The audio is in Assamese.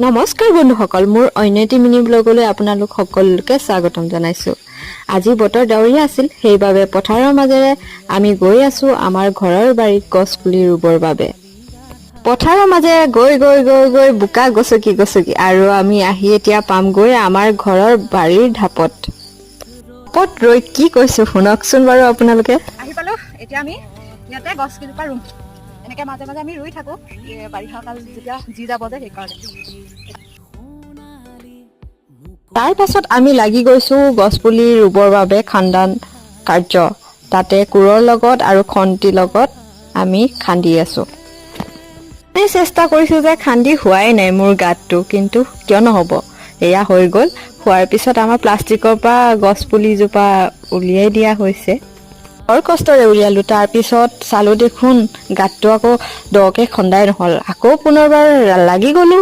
নমস্কাৰ বন্ধুসকল, মোৰ অন্য এটি মিনি ব্লগলৈ আপোনালোক সকলোকে স্বাগতম জনাইছো। আজি বতৰ ডাৱৰীয়া আছিল, সেইবাবে পথাৰৰ মাজেৰে আমি গৈ আছো আমাৰ ঘৰৰ বাৰীত গছ পুলি ৰুবৰ বাবে। পথাৰৰ মাজেৰে গৈ গৈ গৈ গৈ বোকা গছকি গছকি আৰু আমি আহি এতিয়া পামগৈ আমাৰ ঘৰৰ বাৰীৰ ঢাপত। পত ৰৈ কি কৈছো শুনকচোন বাৰু আপোনালোকে। আহি পালো, এতিয়া আমি ইয়াতে গছ কেইজোপা ৰুম। এনেকে মাজে মাজে আমি ৰুই থাকো, বাৰিষা কাল যেতিয়া জি যাব যে সেইকাৰণে। তাৰ পাছত আমি লাগি গৈছো গছ পুলি ৰুবৰ বাবে খান্দান কাৰ্য। তাতে কোৰৰ লগত আৰু খন্তিৰ লগত আমি খান্দি আছো। আমি চেষ্টা কৰিছো যে খান্দি হোৱাই নাই মোৰ গাতটো, কিন্তু কিয় নহব, এয়া হৈ গ'ল। হোৱাৰ পিছত আমাৰ প্লাষ্টিকৰ পৰা গছ পুলিজোপা উলিয়াই দিয়া হৈছে। বৰ কষ্টৰে উলিয়ালো। তাৰ পিছত চালো দেখোন গাতটো আকৌ দকে খন্দাই নহল। আকৌ পুনৰবাৰ লাগি গলো